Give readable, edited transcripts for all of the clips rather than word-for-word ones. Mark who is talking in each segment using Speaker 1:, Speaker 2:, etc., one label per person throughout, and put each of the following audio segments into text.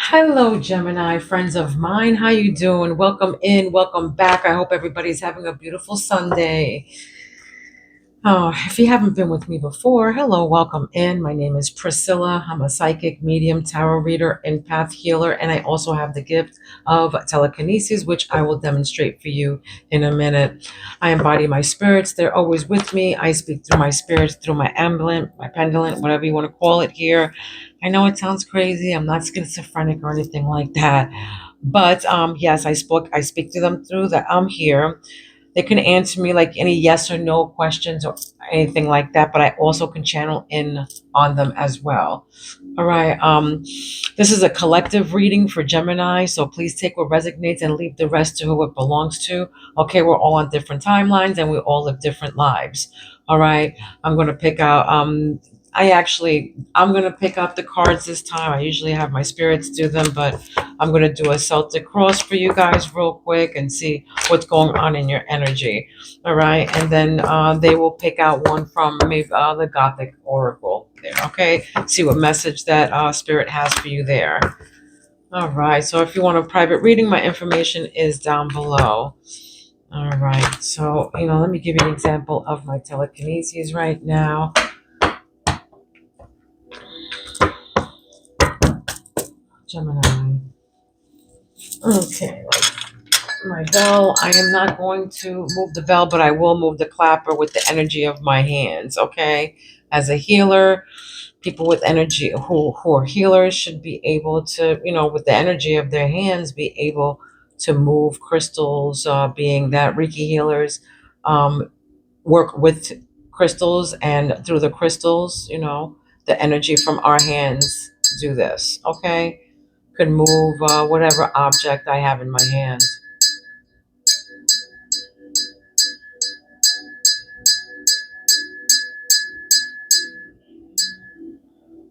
Speaker 1: Hello, Gemini, friends of mine. How you doing? Welcome in, welcome back. I hope everybody's having a beautiful Sunday. Oh, if you haven't been with me before, hello, welcome in. My name is Priscilla. I'm a psychic, medium, tarot reader, empath healer, and I also have the gift of telekinesis, which I will demonstrate for you in a minute. I embody my spirits. They're always with me. I speak through my spirits, through my ambulance, my pendulum, whatever you want to call it here. I know it sounds crazy. I'm not schizophrenic or anything like that. But yes, I speak to them through that. I'm here. They can answer me like any yes or no questions or anything like that, but I also can channel in on them as well. All right. This is a collective reading for Gemini, so please take what resonates and leave the rest to who it belongs to. Okay, we're all on different timelines and we all live different lives. All right. I'm gonna pick out I'm gonna pick out the cards this time. I usually have my spirits do them, but I'm gonna do a Celtic cross for you guys real quick and see what's going on in your energy. All right, and then they will pick out one from maybe the Gothic Oracle there. Okay, see what message that spirit has for you there. All right, so if you want a private reading, my information is down below. All right, so let me give you an example of my telekinesis right now. Gemini. Okay, my bell. I am not going to move the bell, but I will move the clapper with the energy of my hands. Okay, as a healer, people with energy who are healers should be able to, with the energy of their hands, be able to move crystals. Being that Reiki healers um, work with crystals, and through the crystals, the energy from our hands do this. Okay, could move whatever object I have in my hand.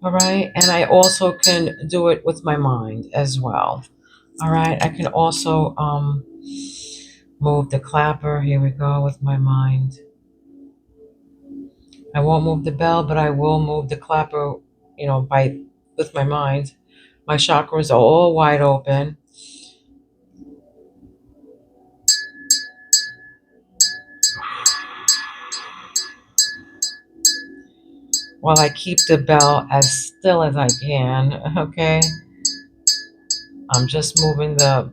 Speaker 1: All right. And I also can do it with my mind as well. All right. I can also move the clapper. Here we go with my mind. I won't move the bell, but I will move the clapper, by with my mind. My chakras are all wide open. While I keep the bell as still as I can. Okay. I'm just moving the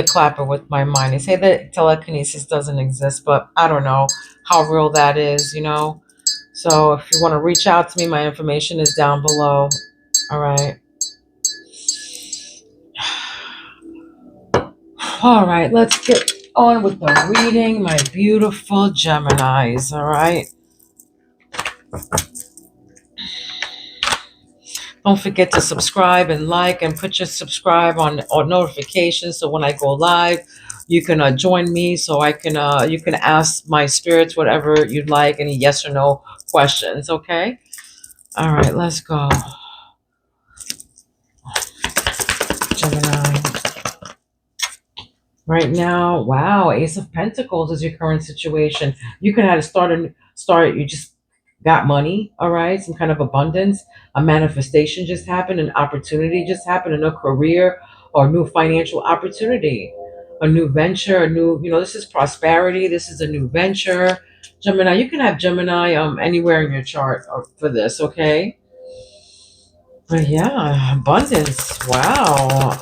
Speaker 1: clapper with my mind. They say that telekinesis doesn't exist, but I don't know how real that is. So if you want to reach out to me, my information is down below. All right. All right, let's get on with the reading, my beautiful Geminis. All right. Don't forget to subscribe and like and put your subscribe on notifications so when I go live, you can join me so I can you can ask my spirits whatever you'd like, any yes or no questions. Okay. All right, let's go. Gemini. Right now, wow, Ace of Pentacles is your current situation. You could have to start. You just got money, all right, some kind of abundance, a manifestation just happened, an opportunity just happened, a new career or new financial opportunity, a new venture, a new, this is prosperity. This is a new venture. Gemini, you can have Gemini anywhere in your chart for this, okay? But yeah, abundance. Wow.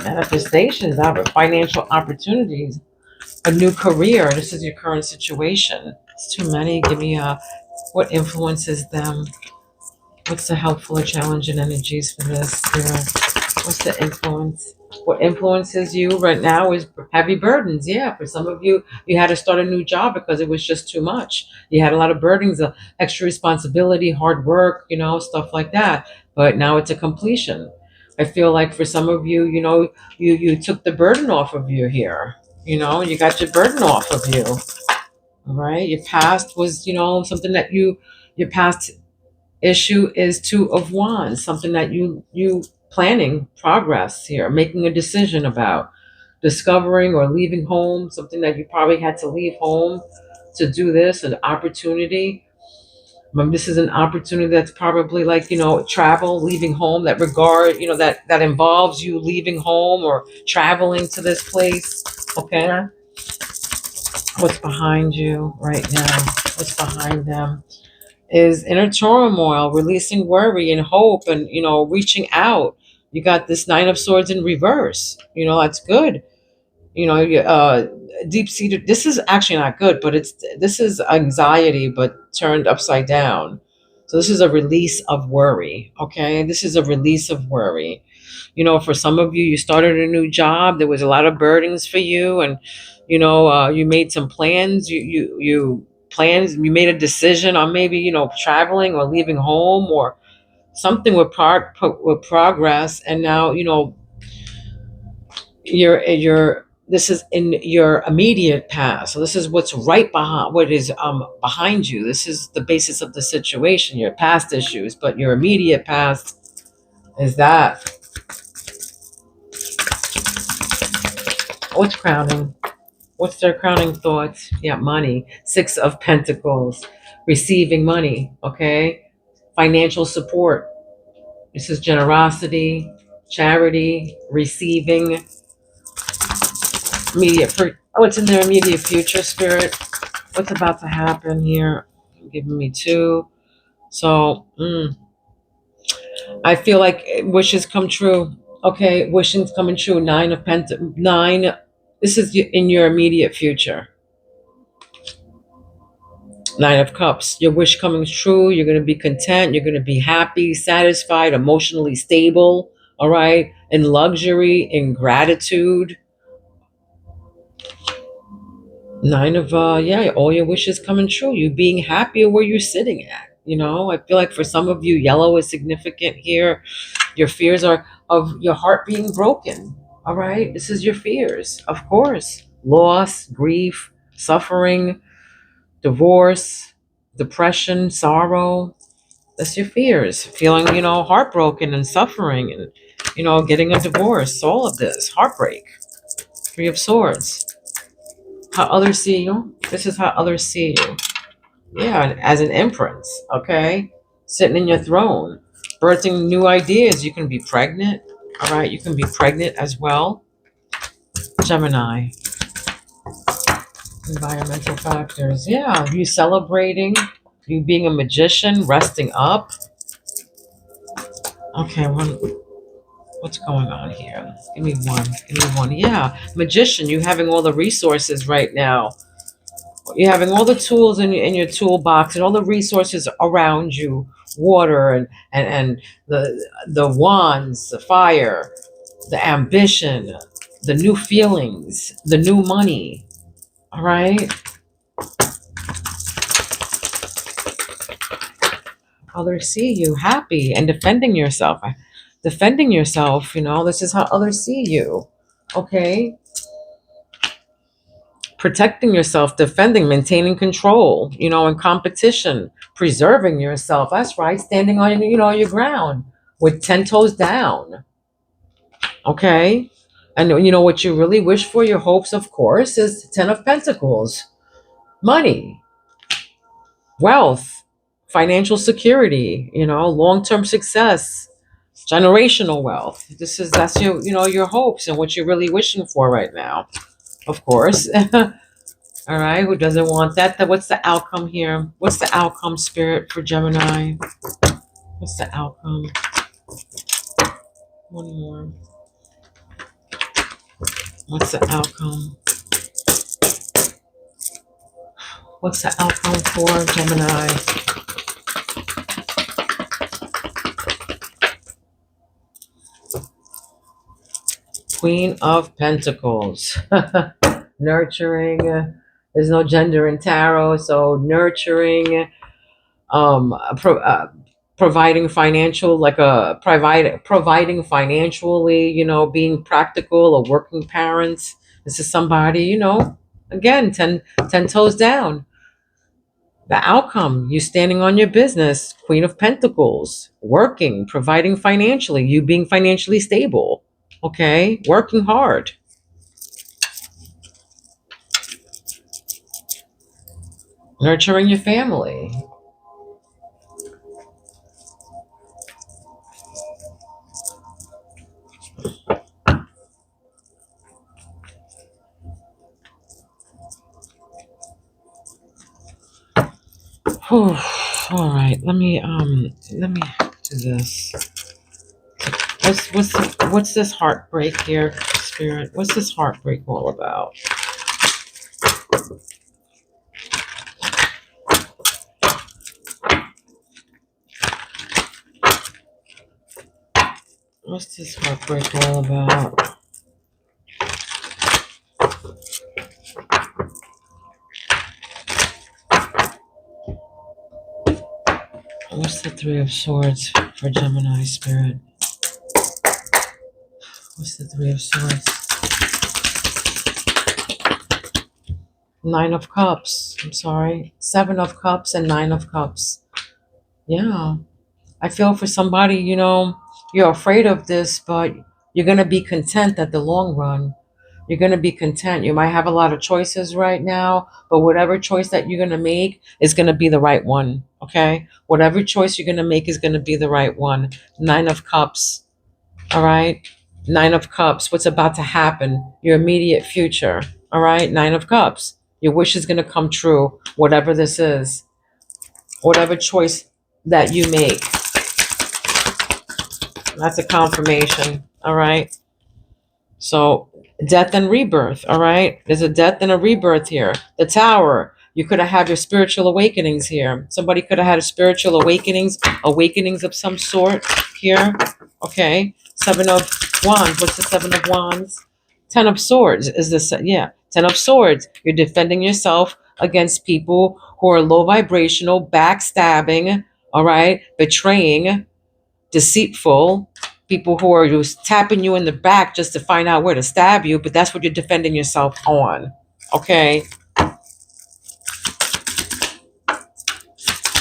Speaker 1: Manifestations, financial opportunities, a new career. This is your current situation. It's too many. Give me what influences them. What's the helpful or challenging energies for this? What's the influence? What influences you right now is heavy burdens. Yeah, for some of you, you had to start a new job because it was just too much. You had a lot of burdens, extra responsibility, hard work, stuff like that. But now it's a completion. I feel like for some of you, you took the burden off of you here. You got your burden off of you. All right. Your past was, something that your past issue is Two of Wands, something that you planning progress here, making a decision about discovering or leaving home, something that you probably had to leave home to do this, an opportunity. This is an opportunity that's probably like, travel, leaving home, that regard, that involves you leaving home or traveling to this place. Okay. What's behind you right now? What's behind them is inner turmoil, releasing worry and hope, and, reaching out. You got this Nine of Swords in reverse. That's good. Deep seated. This is actually not good, but this is anxiety, but turned upside down. So this is a release of worry. Okay, this is a release of worry. For some of you, you started a new job. There was a lot of burdens for you, and you made some plans. You made a decision on maybe traveling or leaving home or something with progress, and now your this is in your immediate past. So this is what's right behind what is behind you. This is the basis of the situation, your past issues, but your immediate past is that. What's crowning? What's their crowning thoughts? Yeah, money. Six of Pentacles. Receiving money, okay? Financial support. This is generosity, charity, receiving. What's in their immediate future, Spirit? What's about to happen here? Giving me two. So I feel like wishes come true. Okay, wishes coming true. Nine. This is in your immediate future. Nine of Cups. Your wish coming true. You're going to be content. You're going to be happy, satisfied, emotionally stable. All right, in luxury, in gratitude. Nine of yeah, all your wishes coming true. You being happy where you're sitting at. I feel like for some of you, yellow is significant here. Your fears are of your heart being broken. All right, this is your fears, of course. Loss, grief, suffering, divorce, depression, sorrow. That's your fears. Feeling, heartbroken and suffering, and getting a divorce. All of this heartbreak. Three of Swords. How others see you. This is how others see you. Yeah, as an empress, okay? Sitting in your throne, birthing new ideas. You can be pregnant, all right? You can be pregnant as well. Gemini. Environmental factors. Yeah, you celebrating, you being a magician, resting up. Okay, what's going on here? Give me one. Give me one. Yeah, magician, you having all the resources right now. You're having all the tools in your toolbox and all the resources around you, water and the wands, the fire, the ambition, the new feelings, the new money. All right. Others see you happy and defending yourself. Defending yourself, this is how others see you. Okay. Protecting yourself, defending, maintaining control, in competition, preserving yourself. That's right, standing on, your ground with 10 toes down. Okay. And what you really wish for, your hopes, of course, is 10 of Pentacles, money, wealth, financial security, long-term success, generational wealth. That's your hopes and what you're really wishing for right now, of course. All right, who doesn't want that? What's the outcome here? What's the outcome, Spirit, for Gemini? What's the outcome? One more. What's the outcome? What's the outcome for Gemini? Queen of Pentacles. Nurturing. There's no gender in tarot, so nurturing, providing financial, providing financially, being practical, a working parent. This is somebody, again, 10 toes down. The outcome, you standing on your business, Queen of Pentacles, working, providing financially, you being financially stable, okay, working hard, nurturing your family. Whew. All right, let me do this. What's this heartbreak here, Spirit? What's this heartbreak all about? What's this heartbreak all about? What's the Three of Swords for Gemini, Spirit? What's the Three of Swords? Nine of Cups. I'm sorry. Seven of Cups and Nine of Cups. Yeah. I feel for somebody, you're afraid of this, but you're going to be content at the long run. You're going to be content. You might have a lot of choices right now, but whatever choice that you're going to make is going to be the right one. Okay? Whatever choice you're going to make is going to be the right one. Nine of Cups. All right? Nine of Cups. What's about to happen? Your immediate future. All right? Nine of Cups. Your wish is going to come true, whatever this is. Whatever choice that you make. That's a confirmation. All right? So, death and rebirth, all right? There's a death and a rebirth here. The Tower. You could have had your spiritual awakenings here. Somebody could have had a spiritual awakenings of some sort here. Okay. Seven of Wands. What's the Seven of Wands? Ten of Swords is this. Yeah. Ten of Swords. You're defending yourself against people who are low vibrational, backstabbing, all right? Betraying, deceitful, people who are just tapping you in the back just to find out where to stab you, but that's what you're defending yourself on. Okay.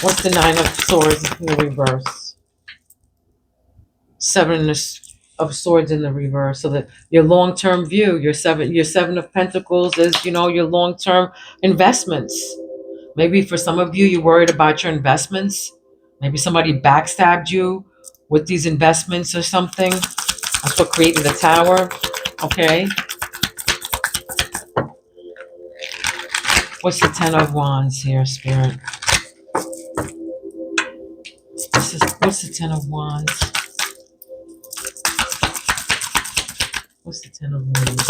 Speaker 1: What's the Nine of Swords in the reverse? Seven of Swords in the reverse. So that your long-term view, your Seven of Pentacles is, your long-term investments. Maybe for some of you, you're worried about your investments. Maybe somebody backstabbed you with these investments or something. That's what created the Tower. Okay. What's the Ten of Wands here, Spirit? What's the Ten of Wands? What's the Ten of Wands?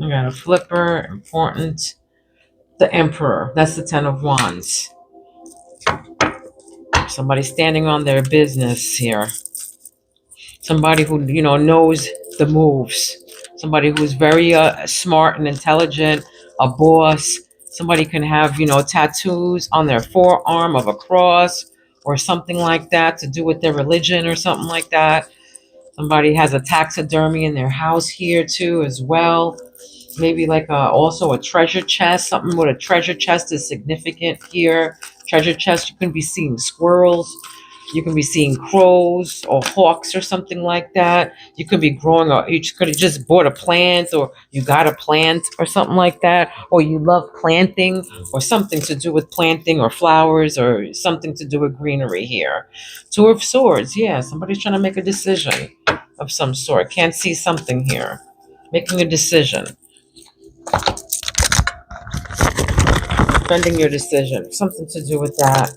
Speaker 1: I got a flipper, important. The Emperor. That's the Ten of Wands. Somebody standing on their business here. Somebody who, knows the moves. Somebody who's very smart and intelligent, a boss. Somebody can have, tattoos on their forearm of a cross or something like that to do with their religion or something like that. Somebody has a taxidermy in their house here too as well. Maybe like also a treasure chest. Something with a treasure chest is significant here. Treasure chest, you can be seeing squirrels. You can be seeing crows or hawks or something like that. You could be growing, or you could have just bought a plant, or you got a plant or something like that. Or you love planting, or something to do with planting or flowers or something to do with greenery here. Two of Swords. Yeah, somebody's trying to make a decision of some sort. Can't see something here. Making a decision. Defending your decision. Something to do with that.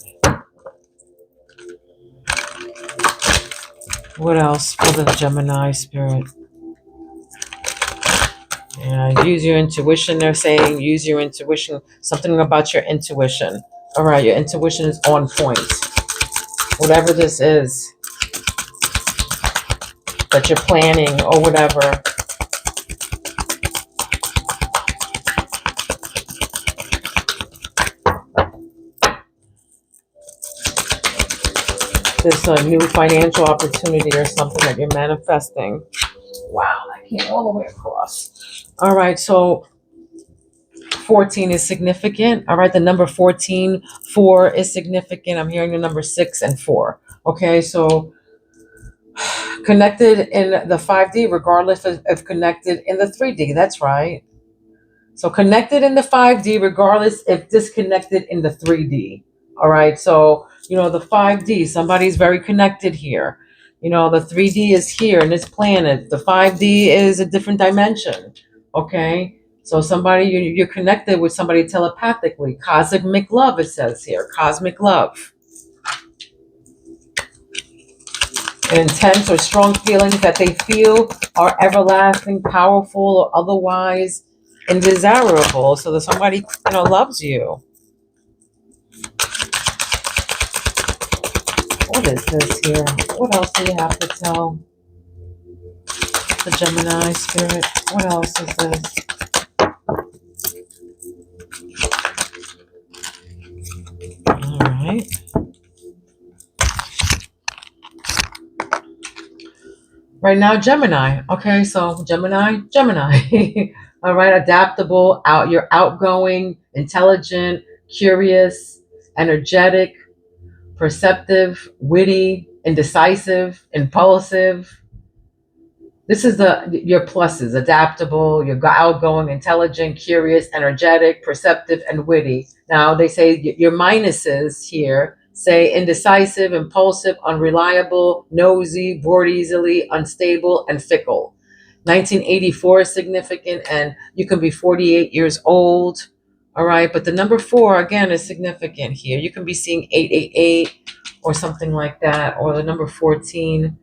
Speaker 1: What else for the Gemini, Spirit? Yeah, use your intuition. They're saying use your intuition. Something about your intuition. All right, your intuition is on point. Whatever this is that you're planning or whatever. This new financial opportunity or something that you're manifesting. Wow, that came all the way across. All right, so 14 is significant. All right, the number 14, 4 is significant. I'm hearing the number 6 and 4. Okay, so connected in the 5D, regardless of connected in the 3D. That's right. So connected in the 5D, regardless if disconnected in the 3D. All right, so, the 5D, somebody's very connected here. The 3D is here in this planet. The 5D is a different dimension. Okay. So somebody, you're connected with somebody telepathically. Cosmic love, it says here. Cosmic love. Intense or strong feelings that they feel are everlasting, powerful, or otherwise undesirable. So that somebody, loves you. What is this here? What else do you have to tell the Gemini spirit? What else is this? All right. Right now, Gemini. Okay, so Gemini. All right, adaptable, you're outgoing, intelligent, curious, energetic, perceptive, witty, indecisive, impulsive. This is your pluses: adaptable, you're outgoing, intelligent, curious, energetic, perceptive, and witty. Now they say your minuses here say indecisive, impulsive, unreliable, nosy, bored easily, unstable, and fickle. 1984 is significant, and you can be 48 years old. All right, but the number 4 again is significant here. You can be seeing 888 or something like that, or the number 14.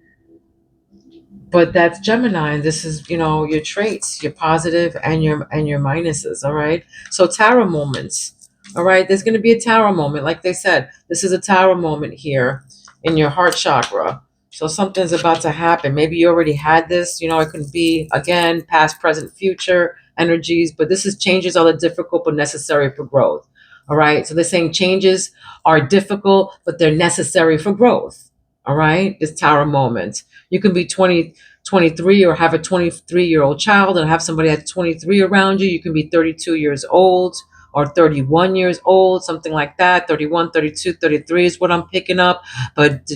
Speaker 1: But that's Gemini, and this is your traits, your positive and your minuses. All right, so tarot moments. All right, there's going to be a tarot moment. Like they said, this is a tarot moment here in your heart chakra. So something's about to happen. Maybe you already had this. It could be, again, past, present, future energies, but this is changes are difficult but necessary for growth. All right, so they're saying changes are difficult but they're necessary for growth. All right, this tarot moment. You can be 23 or have a 23-year-old child and have somebody at 23 around you. You can be 32 years old or 31 years old, something like that. 31, 32, 33 is what I'm picking up. But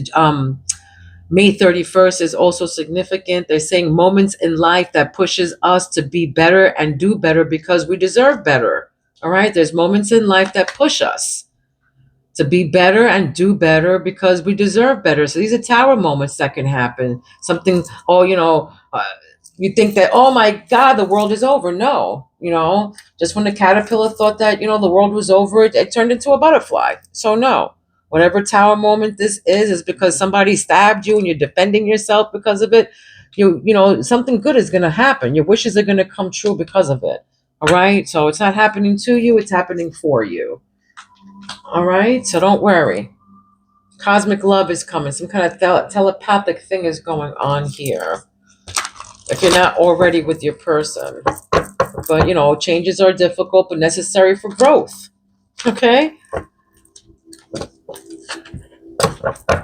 Speaker 1: May 31st is also significant. They're saying moments in life that pushes us to be better and do better because we deserve better. All right, there's moments in life that push us to be better and do better because we deserve better. So these are tower moments that can happen. Something, you think that, oh my God, the world is over. No, just when the caterpillar thought that, the world was over, it turned into a butterfly. So no, whatever tower moment this is because somebody stabbed you and you're defending yourself because of it. Something good is going to happen. Your wishes are going to come true because of it. All right. So it's not happening to you. It's happening for you. All right, so don't worry. Cosmic love is coming. Some kind of telepathic thing is going on here. If you're not already with your person. But, changes are difficult but necessary for growth. Okay?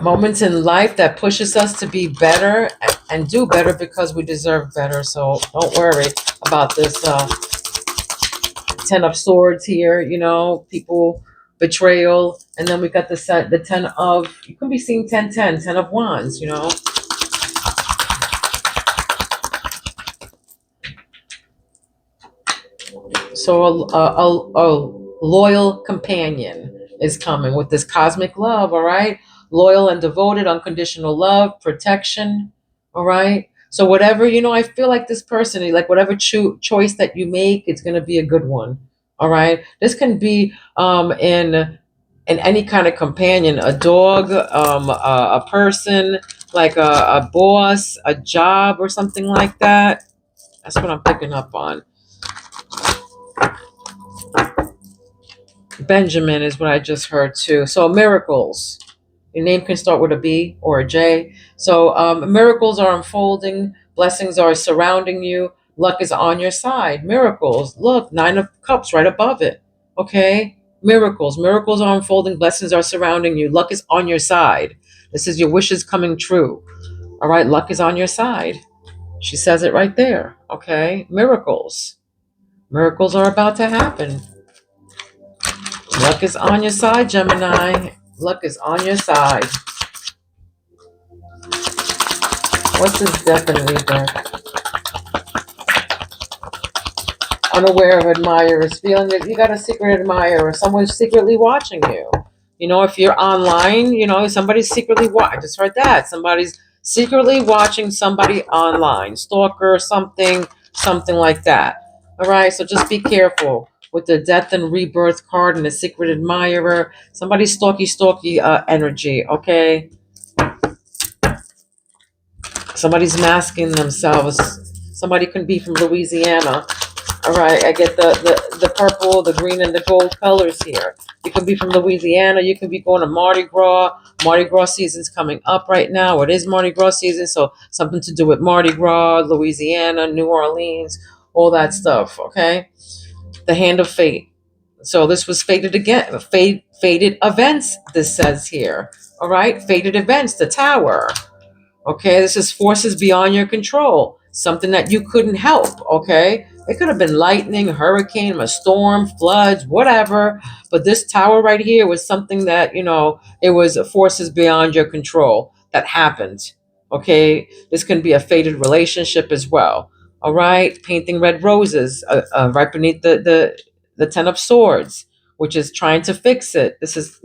Speaker 1: Moments in life that pushes us to be better and do better because we deserve better. So don't worry about this 10 of swords here, people betrayal, and then we got the 10 of, you can be seeing 10 of wands, so a loyal companion is coming with this cosmic love. All right, loyal and devoted, unconditional love, protection. All right, so whatever, I feel like this person, like whatever choice that you make, it's going to be a good one. All right, this can be in any kind of companion, a dog, a person, like a boss, a job, or something like that. That's what I'm picking up on. Benjamin is what I just heard too. So miracles. Your name can start with a B or a J. So miracles are unfolding. Blessings are surrounding you. Luck is on your side. Miracles. Look, 9 of Cups right above it. Okay? Miracles. Miracles are unfolding. Blessings are surrounding you. Luck is on your side. This is your wishes coming true. All right? Luck is on your side. She says it right there. Okay? Miracles. Miracles are about to happen. Luck is on your side, Gemini. Luck is on your side. What's this Death A Rebirth? Unaware of admirers, feeling that you got a secret admirer, someone's secretly watching you. If you're online, somebody's secretly watching. I just heard that. Somebody's secretly watching somebody online. Stalker, something like that. All right, so just be careful with the death and rebirth card and the secret admirer. Somebody's stalky energy, okay? Somebody's masking themselves. Somebody can be from Louisiana. All right, I get the purple, the green, and the gold colors here. You can be from Louisiana. You can be going to Mardi Gras. Mardi Gras season's coming up right now. It is Mardi Gras season, so something to do with Mardi Gras, Louisiana, New Orleans, all that stuff, okay? The hand of fate. So this was fated again, fated events, this says here. All right, fated events, the tower. Okay, this is forces beyond your control, something that you couldn't help. Okay, it could have been lightning, hurricane, a storm, floods, whatever. But this tower right here was something that, it was forces beyond your control that happened. Okay, this can be a fated relationship as well. All right, painting red roses right beneath the Ten of Swords, which is trying to fix it. This is,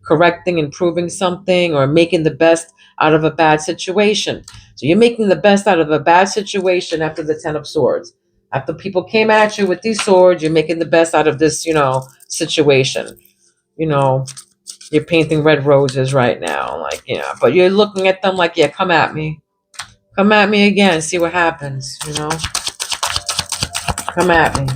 Speaker 1: correcting, improving something, or making the best out of a bad situation. So you're making the best out of a bad situation after the Ten of Swords. After people came at you with these swords, you're making the best out of this, situation. You know, you're painting red roses right now, like, but you're looking at them like, yeah, come at me. Come at me again, see what happens, Come at me.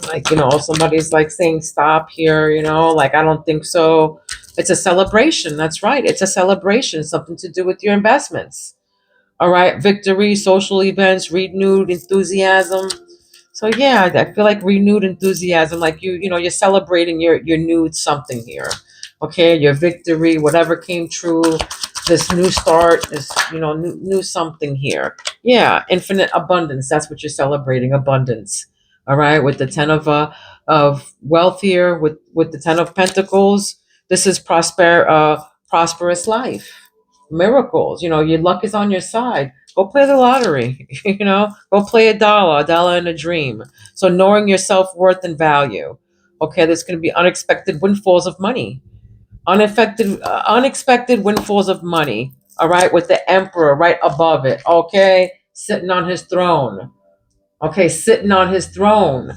Speaker 1: Like, somebody's like saying stop here, like, I don't think so. It's a celebration. That's right. It's a celebration, something to do with your investments. All right. Victory, social events, renewed enthusiasm. So yeah, I feel like renewed enthusiasm, like you're celebrating your new something here. Okay, your victory, whatever came true, this new start, this new something here. Yeah, infinite abundance. That's what you're celebrating, abundance. All right, with the ten of wealth here, with the Ten of Pentacles, this is prosperous life, miracles. Your luck is on your side. Go play the lottery. Go play a dollar in a dream. So knowing your self-worth and value. Okay, there's going to be unexpected windfalls of money. Unexpected windfalls of money. All right, with the emperor right above it. Okay, sitting on his throne. Okay, sitting on his throne.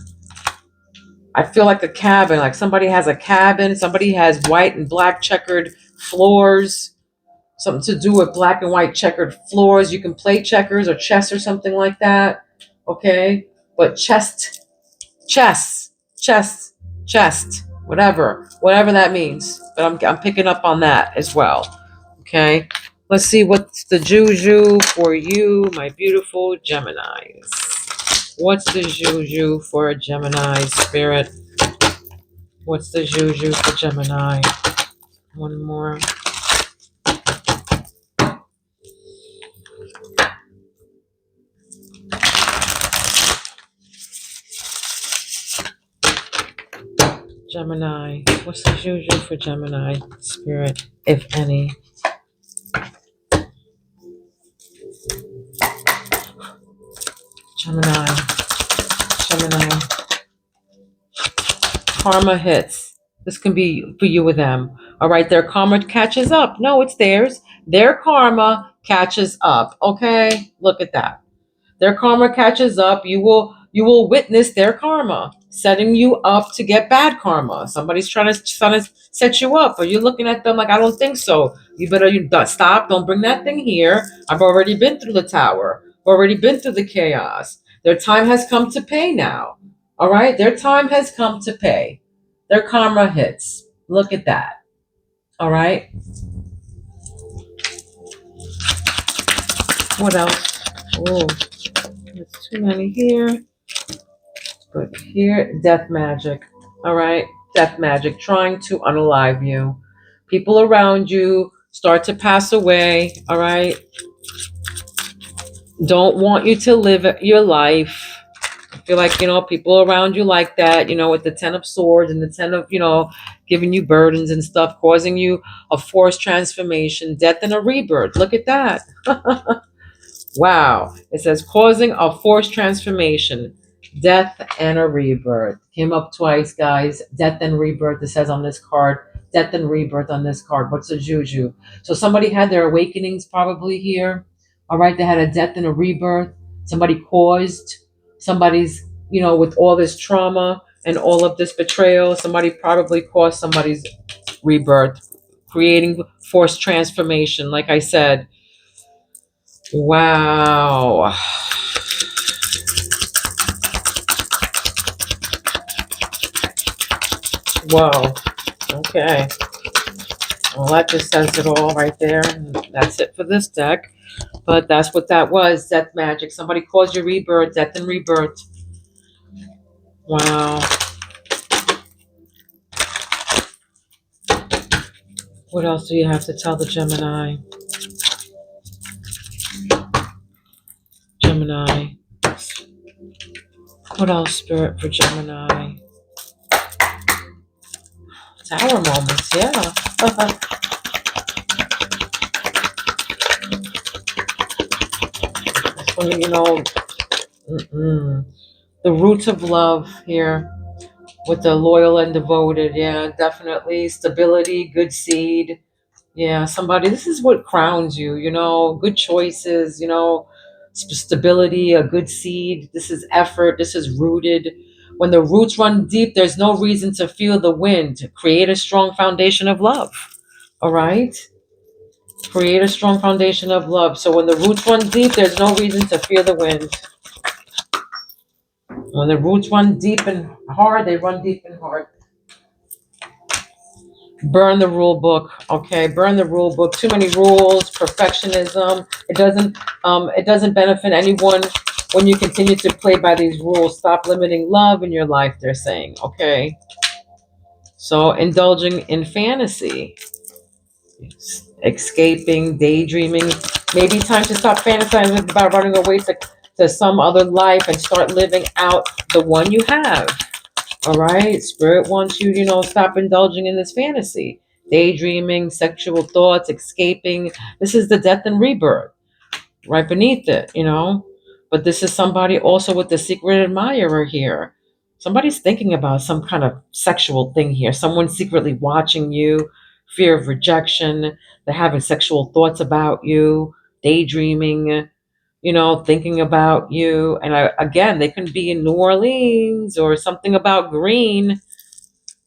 Speaker 1: I feel like a cabin, like somebody has a cabin, somebody has white and black checkered floors, something to do with black and white checkered floors. You can play checkers or chess or something like that. Okay, but chess, chess, chest, whatever that means. But I'm picking up on that as well. Okay, let's see what's the juju for you, my beautiful Geminis. What's the juju for a Gemini spirit? What's the juju for Gemini? One more. Gemini. What's the juju for Gemini spirit, if any? Gemini. Gemini. Karma hits. This can be for you with them. All right, their karma catches up. No, it's theirs. Their karma catches up. Okay, look at that. Their karma catches up. You will witness their karma setting you up to get bad karma. Somebody's trying to set you up, or you're looking at them like, I don't think so. Stop. Don't bring that thing here. I've already been through the tower. Already been through the chaos. Their time has come to pay now. All right, their time has come to pay. Their karma hits. Look at that. All right. What else? Oh, there's too many here. But here, death magic. All right, death magic, trying to unalive you. People around you start to pass away. All right, don't want you to live your life. I feel like, people around you like that, with the Ten of Swords and the Ten of, giving you burdens and stuff, causing you a forced transformation, death and a rebirth. Look at that. Wow. It says causing a forced transformation, death and a rebirth. Came up twice, guys. Death and rebirth. It says on this card, death and rebirth on this card. What's the juju? So somebody had their awakenings probably here. All right, they had a death and a rebirth. Somebody caused somebody's, with all this trauma and all of this betrayal, somebody probably caused somebody's rebirth, creating forced transformation. Like I said, wow. Whoa. Okay. Well, that just says it all right there. That's it for this deck. But that's what that was. Death magic. Somebody caused your rebirth, death and rebirth. Wow. What else do you have to tell the Gemini? Gemini. What else, Spirit, for Gemini? Tower moments, yeah. That's when, the roots of love here with the loyal and devoted. Yeah, definitely. Stability, good seed. Yeah, somebody, this is what crowns you, good choices, stability, a good seed. This is effort. This is rooted. When the roots run deep, there's no reason to feel the wind. Create a strong foundation of love. All right? Create a strong foundation of love. So when the roots run deep, there's no reason to fear the wind. When the roots run deep and hard, they run deep and hard. Burn the rule book. Okay, burn the rule book. Too many rules, perfectionism. It doesn't benefit anyone when you continue to play by these rules. Stop limiting love in your life, they're saying. Okay. So indulging in fantasy, escaping, daydreaming. Maybe time to stop fantasizing about running away to some other life and start living out the one you have. All right. Spirit wants you, stop indulging in this fantasy. Daydreaming, sexual thoughts, escaping. This is the death and rebirth right beneath it. But this is somebody also with the secret admirer here. Somebody's thinking about some kind of sexual thing here. Someone secretly watching you, fear of rejection. They're having sexual thoughts about you, daydreaming, thinking about you. And again, they can be in New Orleans or something about green.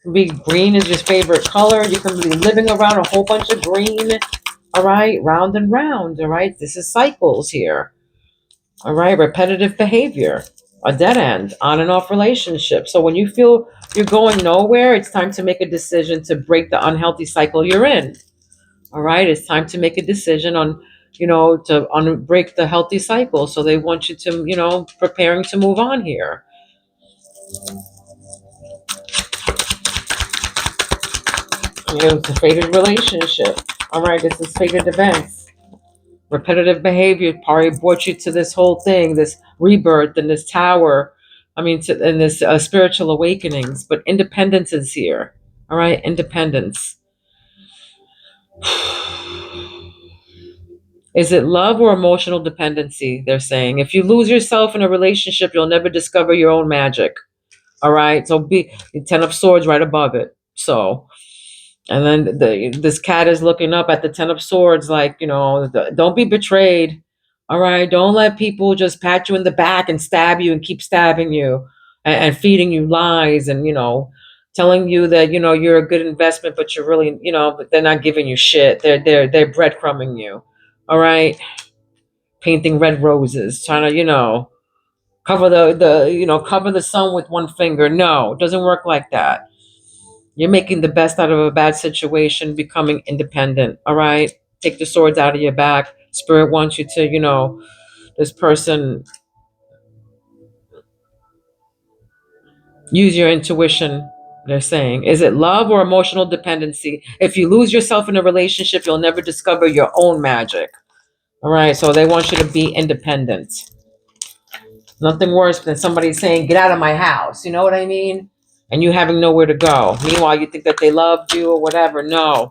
Speaker 1: Can be green is your favorite color. You can be living around a whole bunch of green. All right, round and round. All right, this is cycles here. All right, repetitive behavior, a dead end, on and off relationship. So when you feel you're going nowhere, it's time to make a decision to break the unhealthy cycle you're in. All right, it's time to make a decision on, to break the healthy cycle. So they want you to, preparing to move on here. It's a fated relationship. All right, this is fated events. Repetitive behavior probably brought you to this whole thing, this rebirth and this tower. And this spiritual awakenings. But independence is here. All right, independence. Is it love or emotional dependency? They're saying if you lose yourself in a relationship, you'll never discover your own magic. All right, so be the Ten of Swords right above it. So, and then this cat is looking up at the Ten of Swords, like, don't be betrayed. All right, don't let people just pat you in the back and stab you and keep stabbing you and feeding you lies and telling you that you're a good investment, but you're really but they're not giving you shit. They're breadcrumbing you. All right, painting red roses, trying to cover cover the sun with one finger. No, it doesn't work like that. You're making the best out of a bad situation, becoming independent. All right. Take the swords out of your back. Spirit wants you to, this person, use your intuition. They're saying, is it love or emotional dependency? If you lose yourself in a relationship, you'll never discover your own magic. All right. So they want you to be independent. Nothing worse than somebody saying, get out of my house. You know what I mean? And you having nowhere to go. Meanwhile, you think that they loved you or whatever. No.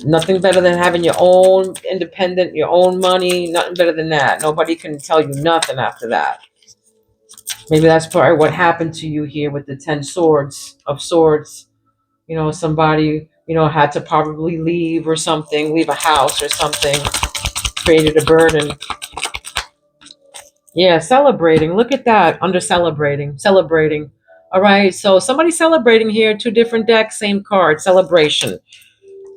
Speaker 1: Nothing better than having your own independent, your own money. Nothing better than that. Nobody can tell you nothing after that. Maybe that's probably what happened to you here with the 10 swords of swords. Somebody, had to probably leave or something, leave a house or something. created a burden. Yeah, celebrating. Look at that. Under celebrating. Celebrating. All right. So somebody's celebrating here. Two different decks, same card. Celebration.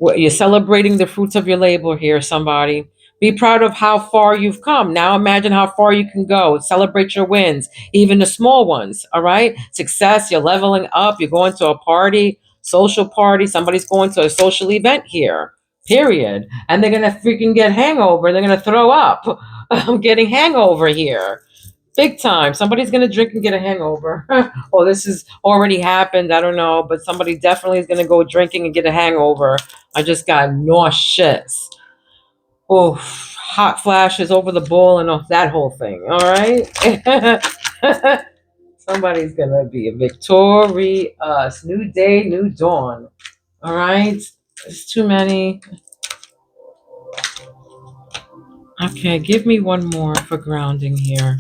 Speaker 1: You're celebrating the fruits of your labor here, somebody. Be proud of how far you've come. Now imagine how far you can go. Celebrate your wins, even the small ones. All right. Success. You're leveling up. You're going to a party, social party. Somebody's going to a social event here. Period. And they're gonna freaking get hangover. They're gonna throw up. I'm getting hangover here. Big time. Somebody's gonna drink and get a hangover. Oh, this has already happened. I don't know, but somebody definitely is gonna go drinking and get a hangover. I just got nauseous. Oh, hot flashes over the bowl and that whole thing. All right. Somebody's gonna be victorious. New day, new dawn. All right. There's too many. Okay, give me one more for grounding here.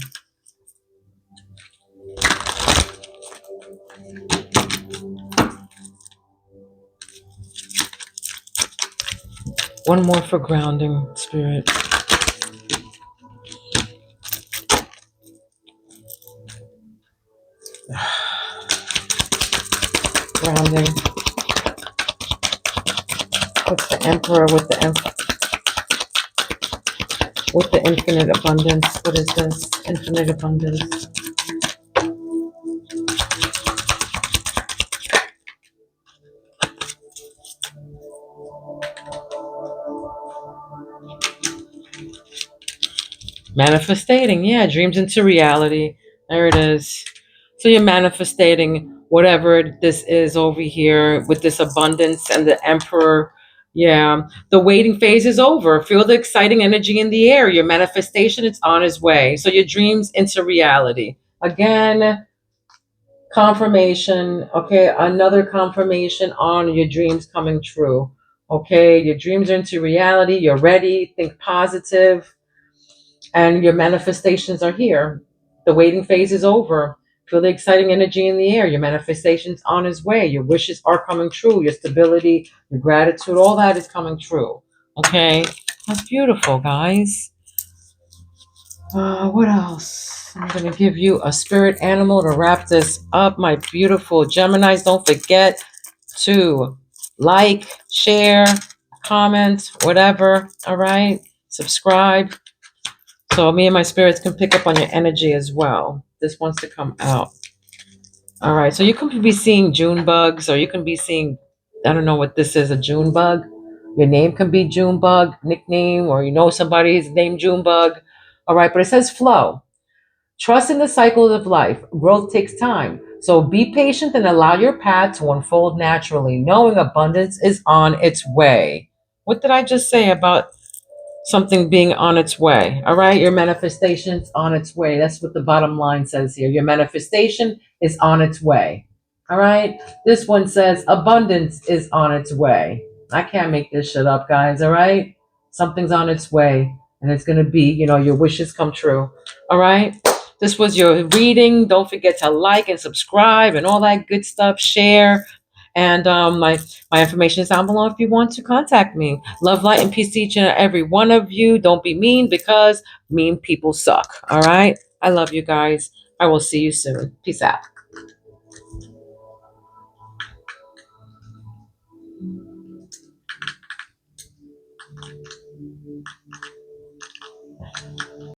Speaker 1: One more for grounding, Spirit. Grounding. What's the Emperor with the infinite abundance? What is this? Infinite abundance. Manifestating, yeah, dreams into reality. There it is. So you're manifestating whatever this is over here with this abundance and the Emperor. Yeah, the waiting phase is over. Feel the exciting energy in the air. Your manifestation is on its way. So your dreams into reality. Again, confirmation. Okay, another confirmation on your dreams coming true. Okay, your dreams are into reality. You're ready. Think positive and your manifestations are here. The waiting phase is over. Feel the exciting energy in the air. Your manifestation's on its way. Your wishes are coming true. Your stability, your gratitude, all that is coming true. Okay? That's beautiful, guys. What else? I'm going to give you a spirit animal to wrap this up. My beautiful Geminis, don't forget to like, share, comment, whatever. All right? Subscribe. So me and my spirits can pick up on your energy as well. This wants to come out. All right. So you can be seeing June bugs, or you can be seeing, I don't know what this is, a June bug. Your name can be June bug, nickname, or you know somebody's named June bug. All right. But it says flow. Trust in the cycles of life. Growth takes time. So be patient and allow your path to unfold naturally, knowing abundance is on its way. What did I just say about something being on its way? All right, your manifestation's on its way. That's what the bottom line says here. Your manifestation is on its way. All right, this one says abundance is on its way. I can't make this shit up, guys. All right, something's on its way, and it's gonna be, your wishes come true. All right, this was your reading. Don't forget to like and subscribe and all that good stuff. Share. And my information is down below if you want to contact me. Love, light, and peace to each and every one of you. Don't be mean, because mean people suck. All right? I love you guys. I will see you soon. Peace out.